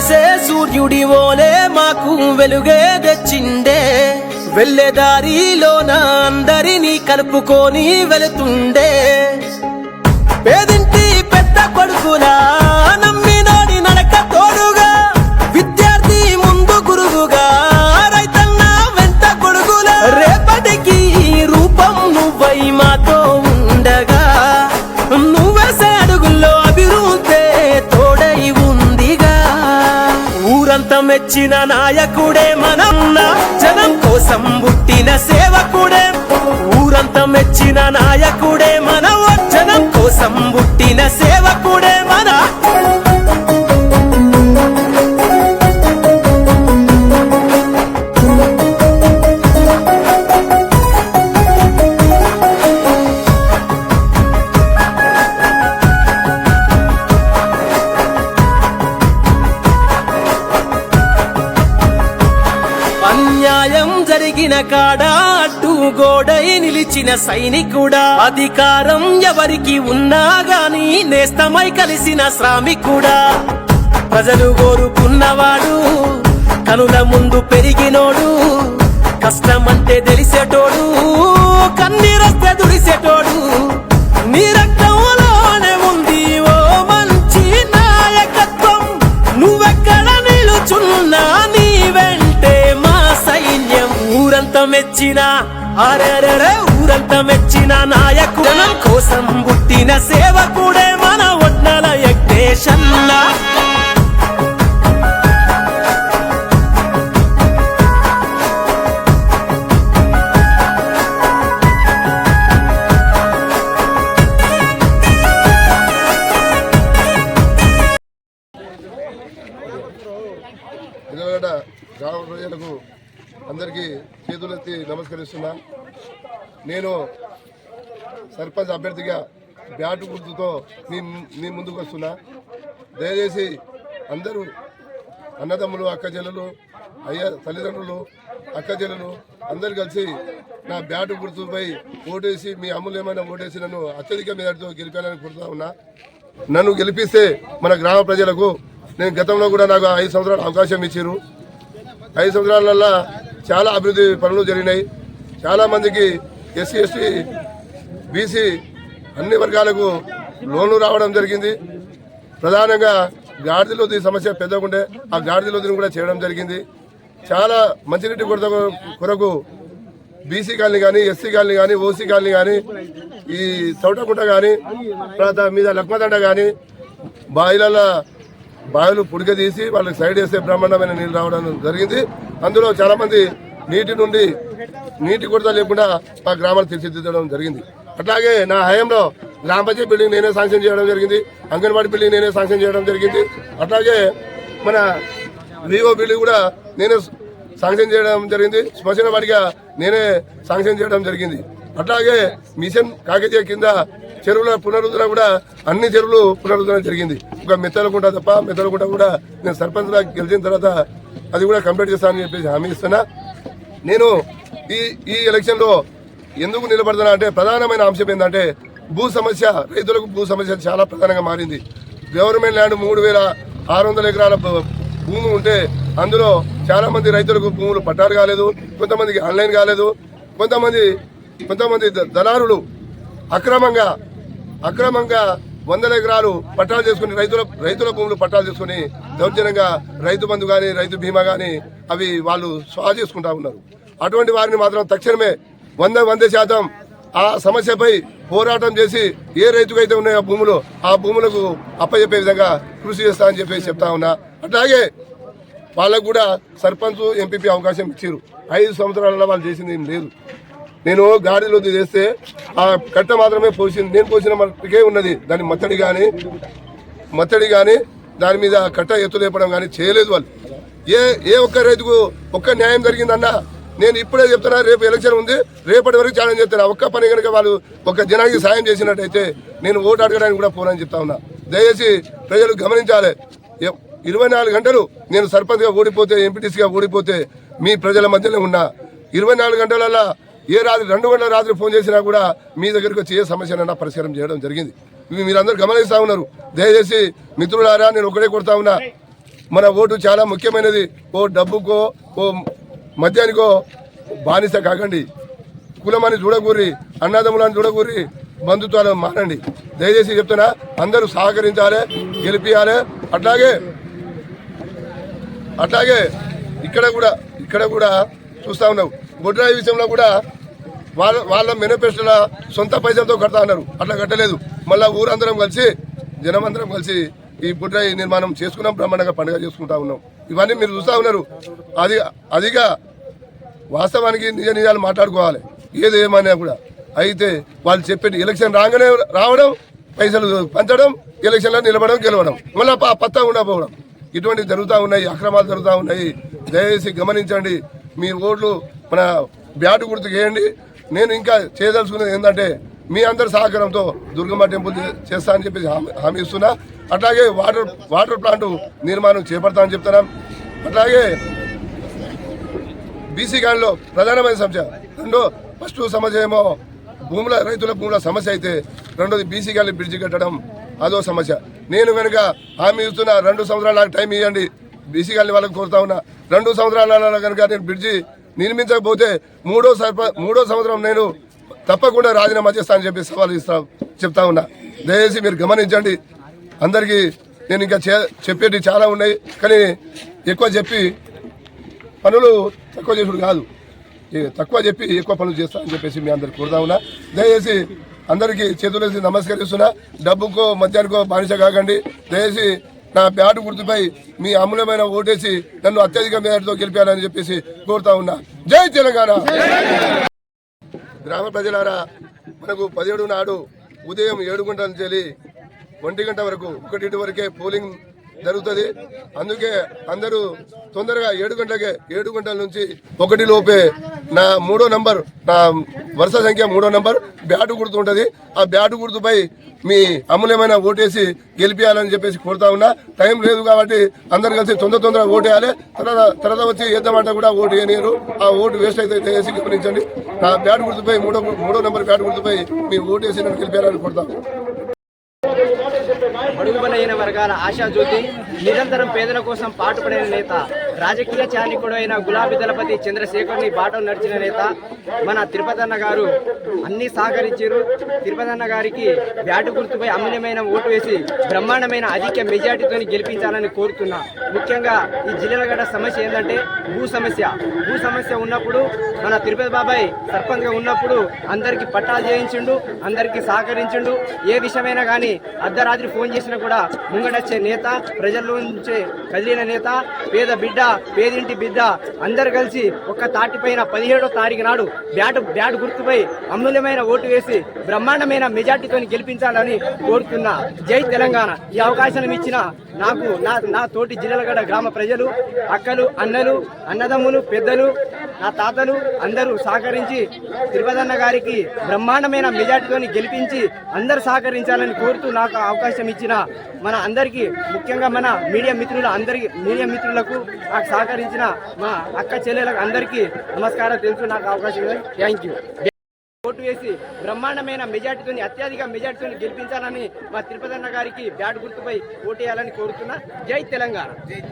మెరిసే సూర్యుడి ఓలే మాకు వెలుగే తెచ్చిండే, వెళ్ళే దారిలోన అందరినీ కలుపుకొని వెళుతుండే. పేదింటి పెద్ద కొడుకులా నమ్మినోడి నడక తోడుగా, విద్యార్థి ముందు గురువుగా, రైతన్న వెంట కొడుకులా, రేపటికి రూపం నువ్వై మాతో ఉండగా, నువ్వేసే అడుగుల్లో అభివృద్ధే తోడై ఉందిగా. ఊరంతా మెచ్చిన నాయకుడే మనన్న, జనం కోసం పుట్టిన సేవకుడే. ఊరంతా మెచ్చిన నాయకుడే మన, జనం కోసం పుట్టిన సేవకుడే మన. అన్యాయం జరిగిన కాడ అడ్డు గోడై నిలిచిన సైనికుడా, అధికారం ఎవరికి ఉన్నా గాని నేస్తమై కలిసిన శ్రామికుడా. ప్రజలు కోరుకున్నవాడు, కనుల ముందు పెరిగినోడు, కష్టమంటే తెలిసేటోడు, కన్నీరొస్తే దుడిసేటోడు. నీ రక్తంలోనే ఉంది ఓ మంచి నాయకత్వం, నువ్వెక్కడ నిలుచున్నా నీ వెంటే మా సైన్యం. ఊరంతా మెచ్చిన అరెరెరే, ఊరంతా మెచ్చిన నాయకుడు, జనం కోసం పుట్టిన సేవకుడే మన ఒడ్నల వెంకటేశన్న. గ్రామ ప్రజలకు అందరికీ చేతులెత్తి నమస్కరిస్తున్నా. నేను సర్పంచ్ అభ్యర్థిగా బ్యాటు గుర్తుతో మీ ముందుకు వస్తున్నా. దయచేసి అందరూ అన్నదమ్ములు, అక్కచెల్లెలు, తల్లిదండ్రులు, అక్కచెల్లెలు అందరు కలిసి నా బ్యాటు గుర్తుపై ఓటేసి, మీ అమూల్యమైన ఓటేసి నన్ను అత్యధిక మెజార్టీతో గెలిపాలని కోరుతా ఉన్నా. నన్ను గెలిపిస్తే మన గ్రామ ప్రజలకు, నేను గతంలో కూడా నాకు 5 సంవత్సరాలు అవకాశం ఇచ్చారు. 5 సంవత్సరాలలో చాలా అభివృద్ధి పనులు జరిగినాయి. చాలామందికి ఎస్సీ, ఎస్టీ, బీసీ అన్ని వర్గాలకు లోన్లు రావడం జరిగింది. ప్రధానంగా గాడిదలోది సమస్య పెద్దగుండే ఆ గాడిదలోదిని కూడా చేయడం జరిగింది. చాలా మంచినీటి కొరకు బీసీ కాలనీ కానీ, ఎస్సీ కాలనీ కానీ, ఓసీ కాలనీ కానీ, ఈ చౌటకుంట కానీ, తర్వాత మీద లక్మదండ కానీ బావిలు పుడిక తీసి వాళ్ళకి సైడ్ వేస్తే బ్రహ్మాండమైన నీళ్ళు రావడం జరిగింది. అందులో చాలామంది నీటి కొరత లేకుండా మా గ్రామాలు తీర్చిదిద్దడం జరిగింది. అట్లాగే నా హయాంలో గ్రామ పంచాయతీ బిల్డింగ్ నేనే శాంక్షన్ చేయడం జరిగింది, అంగన్వాడీ బిల్డింగ్ నేనే శాంక్షన్ చేయడం జరిగింది. అట్లాగే మన వివో బిల్డింగ్ కూడా నేనే శాంక్షన్ చేయడం జరిగింది. శ్మశాన వాటిగా నేనే శాంక్షన్ చేయడం జరిగింది. అట్లాగే మిషన్ కాకతీయ కింద చెరువుల పునరుద్ధరణ కూడా అన్ని చెరువులు పునరుద్ధరణ జరిగింది. ఒక మెత్తలకుంట తప్ప, మెత్తలకుంట కూడా నేను సర్పంచ్గా గెలిచిన తర్వాత అది కూడా కంప్లీట్ చేస్తానని చెప్పేసి హామీ ఇస్తున్నా. నేను ఈ ఎలక్షన్లో ఎందుకు నిలబడుతున్నా అంటే, ప్రధానమైన అంశం ఏంటంటే భూ సమస్య. రైతులకు భూ సమస్య చాలా ప్రధానంగా మారింది. గవర్నమెంట్ ల్యాండ్ 3600 ఎకరాల భూమి ఉంటే అందులో చాలామంది రైతులకు భూములు పట్టాలు కాలేదు, కొంతమందికి ఆన్లైన్ కాలేదు, కొంతమంది దళారులు అక్రమంగా 100 ఎకరాలు పట్టాలు చేసుకుని రైతుల భూములు పట్టాలు చేసుకుని దౌర్జన్యంగా రైతు బంధు కానీ, రైతు బీమా కానీ అవి వాళ్ళు స్వా చేసుకుంటా ఉన్నారు. అటువంటి వారిని మాత్రం తక్షణమే 100% ఆ సమస్యపై పోరాటం చేసి ఏ రైతుకైతే ఉన్నాయో ఆ భూములకు అప్పచెప్పే విధంగా కృషి చేస్తామని చెప్పేసి చెప్తా ఉన్నా. అట్లాగే వాళ్ళకు కూడా సర్పంచ్, ఎంపీపీ అవకాశం ఇచ్చారు. 5 సంవత్సరాలలో వాళ్ళు చేసింది ఏం లేదు. నేను గాడిలో చేస్తే ఆ కట్ట మాత్రమే పోసింది, నేను పోసిన మట్టుకే ఉన్నది. దాని మత్తడి కానీ దాని మీద కట్ట ఎత్తు లేపడం కానీ చేయలేదు వాళ్ళు. ఏ ఒక్క రైతుకు ఒక్క న్యాయం జరిగిందన్న నేను ఇప్పుడే చెప్తున్నా. రేపు ఎలక్షన్ ఉంది, రేపటి వరకు ఛాలెంజ్ చేస్తున్నా. ఒక్క పని కనుక వాళ్ళు ఒక జనానికి సాయం చేసినట్టయితే నేను ఓటు అడగడానికి కూడా పోనని చెప్తా ఉన్నా. దయచేసి ప్రజలు గమనించాలి. 24 గంటలు నేను సర్పంచ్గా ఓడిపోతే, ఎంపీటీసీగా ఓడిపోతే మీ ప్రజల మధ్యలో ఉన్నా. 24 గంటలలో ఏ రాత్రి 2 గంటల రాత్రి ఫోన్ చేసినా కూడా మీ దగ్గరికి వచ్చి ఏ సమస్యనైనా పరిష్కారం చేయడం జరిగింది. ఇవి మీరందరూ గమనిస్తూ ఉన్నారు. దయచేసి మిత్రులారా, నేను ఒకటే కొడతా ఉన్నా, మన ఓటు చాలా ముఖ్యమైనది. ఓ డబ్బుకో ఓ మద్యానికో బానిస కాకండి. కులమని చూడకూర్రి, అన్నదమ్ములని చూడకూర్రి, బంధుత్వాలు మానండి. దయచేసి చెప్తున్నా, అందరూ సహకరించాలి, గెలిపియాలి. అట్లాగే ఇక్కడ కూడా చూస్తా ఉన్నావు. బొడ్రాయి విషయంలో కూడా వాళ్ళ మేనిఫెస్టోలో సొంత పైసలతో కడతా అన్నారు. అట్లా కట్టలేదు. మళ్ళీ ఊరందరం కలిసి జనమందరం కలిసి ఈ బొడ్రాయి నిర్మాణం చేసుకున్నాం. బ్రహ్మాండంగా పండుగ చేసుకుంటా ఉన్నాం. ఇవన్నీ మీరు చూస్తూ ఉన్నారు. అదిగా వాస్తవానికి నిజాలు మాట్లాడుకోవాలి. ఏది ఏమైనా కూడా అయితే వాళ్ళు చెప్పేది ఎలక్షన్ రాగానే రావడం, పైసలు పంచడం, ఎలక్షన్లో నిలబడడం, గెలవడం, మళ్ళీ పత్తా ఉండకపోవడం, ఇటువంటివి జరుగుతూ ఉన్నాయి. అక్రమాలు జరుగుతూ ఉన్నాయి. దయచేసి గమనించండి. మీ ఓట్లు మన బ్యాటు గుర్తుకు వేయండి. నేను ఇంకా చేయదలుచుకున్నది ఏంటంటే మీ అందరి సహకారంతో దుర్గమ్మ టెంపుల్ చేస్తా అని చెప్పేసి హామీ ఇస్తున్నా. అట్లాగే వాటర్ ప్లాంట్ నిర్మాణం చేపడతా అని చెప్తున్నాం. అట్లాగే బీసీ గాడిలో ప్రధానమైన సమస్య ఫస్ట్ సమస్య ఏమో రైతుల భూముల సమస్య అయితే, రెండోది బీసీ గాలి బ్రిడ్జి కట్టడం, అదో సమస్య. నేను కనుక హామీ ఇస్తున్నా 2 సంవత్సరాలు నాకు టైం ఇవ్వండి. బీసీ గాలి వాళ్ళకి కోరుతా ఉన్నా. 2 సంవత్సరాల కనుక నేను బ్రిడ్జి నిర్మించకపోతే మూడో సంవత్సరం నేను తప్పకుండా రాజీనామా చేస్తా అని చెప్పి సవాల్ చెప్తా ఉన్నా. దయచేసి మీరు గమనించండి. అందరికీ నేను ఇంకా చెప్పేటి చాలా ఉన్నాయి, కానీ ఎక్కువ చెప్పి పనులు తక్కువ చేసుడు కాదు, తక్కువ చెప్పి ఎక్కువ పనులు చేస్తా అని చెప్పేసి మీ అందరికి కోరుతా ఉన్నా. దయచేసి అందరికీ చేతులేసి నమస్కరిస్తున్నా. డబ్బుకో మద్యానికో బానిస కాకండి. దయచేసి నా బ్యాటు గుర్తుపై మీ అమూల్యమైన ఓటేసి నన్ను అత్యధిక మేరతో గెలిపాలని చెప్పేసి కోరుతా ఉన్నా. జై తెలంగాణ. గ్రామ ప్రజలారా, మనకు 17 నాడు ఉదయం 7 గంటల నుంచి 1 గంట వరకు 1 వరకే పోలింగ్ జరుగుతుంది. అందుకే అందరూ తొందరగా 7 గంటల నుంచి 1 లోపే నా వరుస సంఖ్య 3వ నంబర్ బ్యాటు గుర్తు ఉంటుంది. ఆ బ్యాటు గుర్తుపై మీ అమూల్యమైన ఓటేసి గెలిపించాలని చెప్పేసి కోరుతా ఉన్నా. టైం లేదు కాబట్టి అందరు కలిసి తొందరగా ఓటేయాలి. తర్వాత వచ్చి వేద్దామంటే కూడా ఓటు వేయలేరు. ఆ ఓటు వేస్ట్ అయితే దయచేసి గమనించండి. నా బ్యాటు గుర్తుపై 3వ నంబర్ బ్యాటు గుర్తుపై మీ ఓటేసి నన్ను గెలిపించాలని కోరుతాను. బడుగు బలహీన వర్గాల ఆశాజ్యోతి, నిరంతరం పేదల కోసం పాటుపడిన నేత, రాజకీయ చాణికుడు అయిన గులాబీ దళపతి చంద్రశేఖర్ని బాటం నడిచిన నేత మన తిరుపతన్న గారు అన్ని సహకరించారు. తిరుపతన్న గారికి బ్యాటు గుర్తుపై అమూల్యమైన ఓటు వేసి బ్రహ్మాండమైన అధిక మెజార్టీతో గెలిపించాలని కోరుతున్నా. ముఖ్యంగా ఈ జిల్లాగడ్డ సమస్య ఏంటంటే భూ సమస్య ఉన్నప్పుడు మన తిరుపతి బాబాయ్ సర్పంచ్గా ఉన్నప్పుడు అందరికీ పట్టాలు చేయించిండు, అందరికీ సహకరించిండు. ఏ విషయమైనా కానీ అర్ధరాత్రి ఫోన్ చేసినా కూడా ముంగడొచ్చే నేత, ప్రజల్లో నుంచే కదిలిన నేత, పేదింటి బిడ్డ అందరు కలిసి ఒక్క తాటిపైన 17వ తారీఖు నాడు బ్యాటు గుర్తుపై అమూల్యమైన ఓటు వేసి బ్రహ్మాండమైన మెజార్టీతో గెలిపించాలని కోరుతున్నా. జై తెలంగాణ. ఈ అవకాశం ఇచ్చిన నాకు నా తోటి జిల్లాగడ గ్రామ ప్రజలు, అక్కలు, అన్నలు, అన్నదమ్ములు, పెద్దలు, నా తాతలు అందరూ సహకరించి తిరుపతన్న గారికి బ్రహ్మాండమైన మెజార్టీతో గెలిపించి అందరూ సహకరించాలని కోరుతూ నాకు అవకాశం ఇచ్చిన మన అందరికీ, ముఖ్యంగా మన మీడియా మిత్రులకు నాకు సహకరించిన మా అక్క చెల్లెలకు అందరికీ నమస్కారం తెలుసు. నాకు అవకాశం థ్యాంక్ యూ. ఓటు వేసి బ్రహ్మాండమైన మెజార్టీతో అత్యధిక మెజార్టీతో గెలిపించాలని మా తిరుపతన్న గారికి బ్యాట్ గుర్తుపై ఓటు వేయాలని కోరుతున్నా. జై తెలంగాణ.